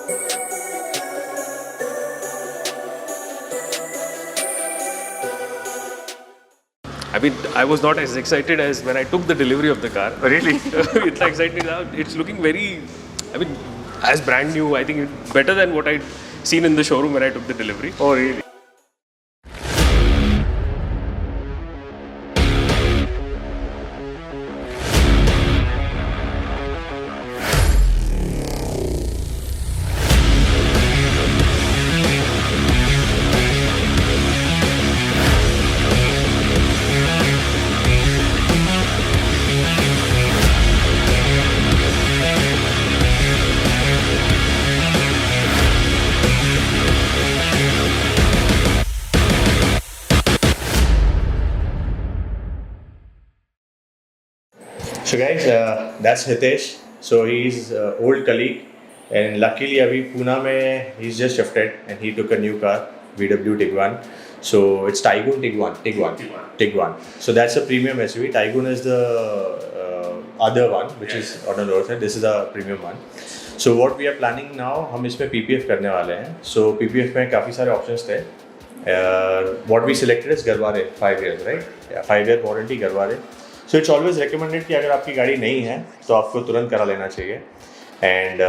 I mean, I was not as excited as when I took the delivery of the car. Really? It's exciting now. It's looking very, I mean, as brand new. I think it's better than what I'd seen in the showroom when I took the delivery. Oh, really? So guys, that's Hitesh. So he's old colleague, and luckily abhi Pune mein he's just shifted and he took a new car, VW Tiguan. So it's Tiguan. So that's a premium SUV. Tiguan is the other one, which is on the lower side. This is a premium one. So what we are planning now, हम इसमें PPF करने वाले हैं. So PPF में काफ़ी सारे options थे. What we selected is Garware 5 years, right? Yeah, 5-year warranty Garware. So it's always recommended कि अगर आपकी गाड़ी नहीं है तो आपको तुरंत करा लेना चाहिए. And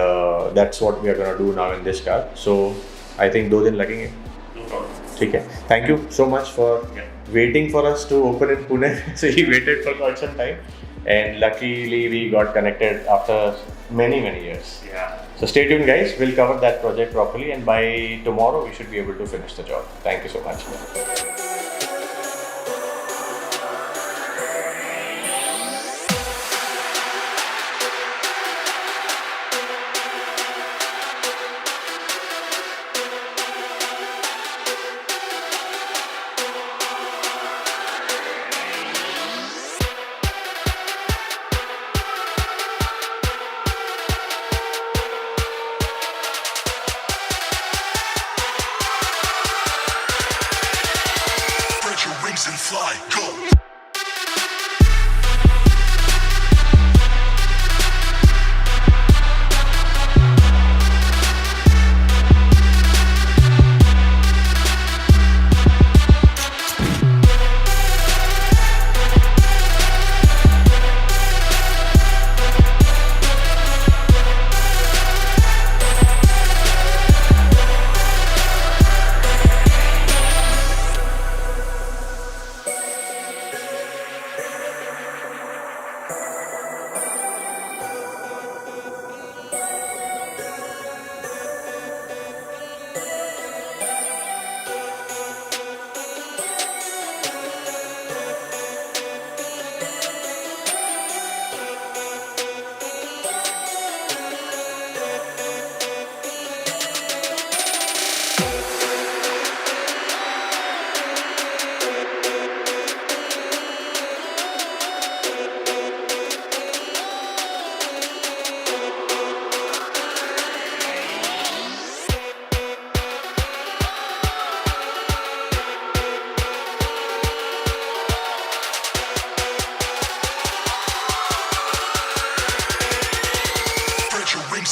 that's what we are gonna do now in this car. So I think 2 दिन लगेंगे. ठीक है. Thank you so much for waiting for us to open in Pune. So he waited for quite some time, and luckily we got connected after many years. Yeah. So stay tuned, guys. We'll cover that project properly, and by tomorrow we should be able to finish the job. Thank you so much. And fly, go!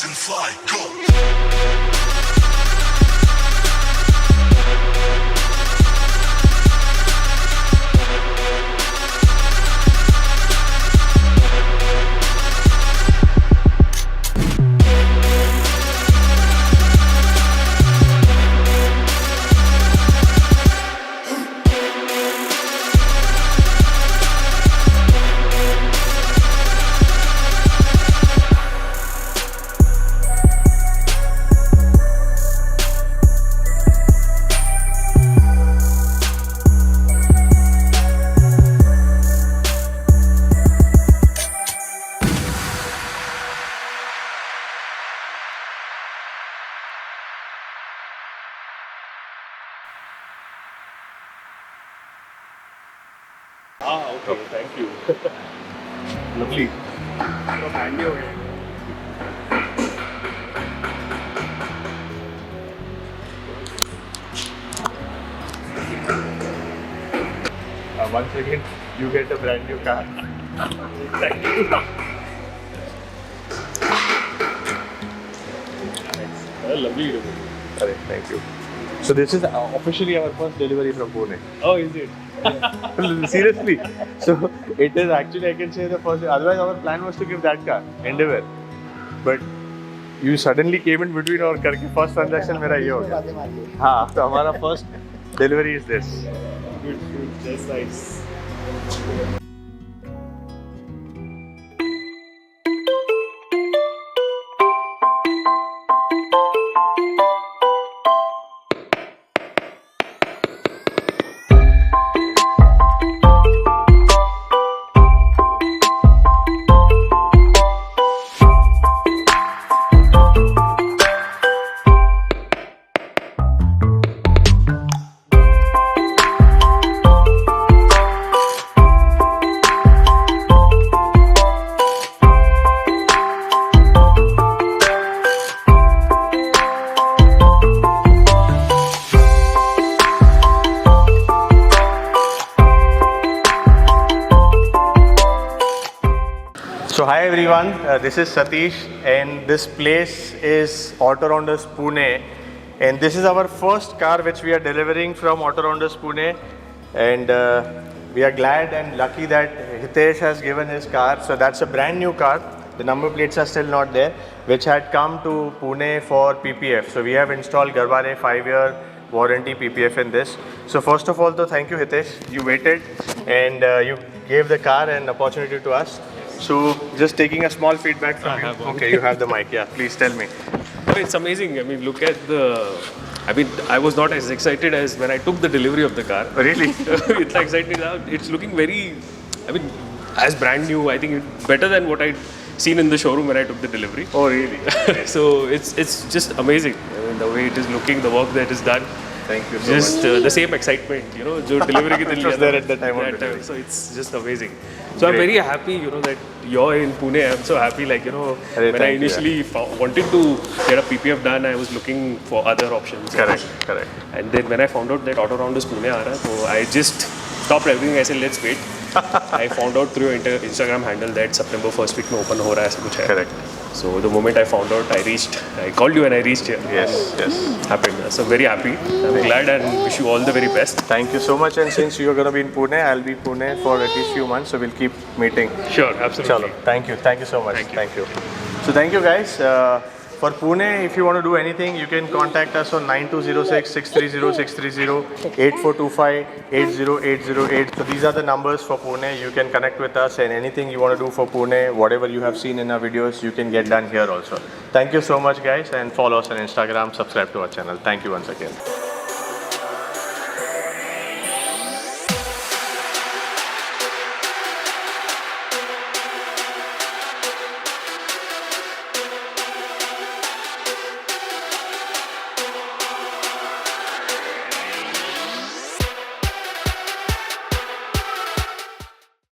And fly, go! Okay, thank you. Lovely. So handy हो गया. Once again, you get a brand new car. Thank you. Lovely. Thank you. So this is officially our first delivery from Pune. Oh, is it? Seriously. So it is actually, I can say, the first. Otherwise, our plan was to give that car, Endeavour. But you suddenly came in between और करके first transaction मेरा ये हो गया. हाँ, तो हमारा first delivery is this. Good. That's nice. So hi everyone, this is Satish and this place is Autorounders Pune, and this is our first car which we are delivering from Autorounders Pune, and we are glad and lucky that Hitesh has given his car. So that's a brand new car, the number plates are still not there, which had come to Pune for PPF. So we have installed Garware 5-year warranty PPF in this. So first of all, though, thank you Hitesh, you waited and you gave the car an opportunity to us. So just taking a small feedback from you. Okay, you have the mic. Yeah, please tell me. Oh, it's amazing. I mean, look at the. I mean, I was not as excited as when I took the delivery of the car. Really? It's exciting now. It's looking very. I mean, as brand new. I think it's better than what I'd seen in the showroom when I took the delivery. Oh, really? So it's just amazing. I mean, the way it is looking, the work that is done. Thank you so Just much. The same excitement, you know, जो delivery के दिन was लिया there था, at the time of that delivery. So it's just amazing. So I'm Great. very happy, you know, that you're in Pune. I'm so happy, like, you know, Arey, when I thank you, initially wanted to get a PPF done, I was looking for other options. Correct. And then when I found out that Autorounders Pune aa raha hai, so I just stopped everything. I said, let's wait. I found out through your Instagram handle that September 1st week में open हो रहा है, ऐसा कुछ है. Correct. So the moment I found out, I called you and I reached here. Yes. Happened. So very happy. I'm glad and wish you all the very best. Thank you so much. And since you are going to be in Pune, I'll be in Pune for at least few months. So we'll keep meeting. Sure, absolutely. Chalo. Thank you so much. Thank you. So thank you guys. For Pune, if you want to do anything, you can contact us on 9206 630 630 8425 80808. So these are the numbers for Pune. You can connect with us, and anything you want to do for Pune, whatever you have seen in our videos, you can get done here also. Thank you so much guys, and follow us on Instagram, subscribe to our channel. Thank you once again.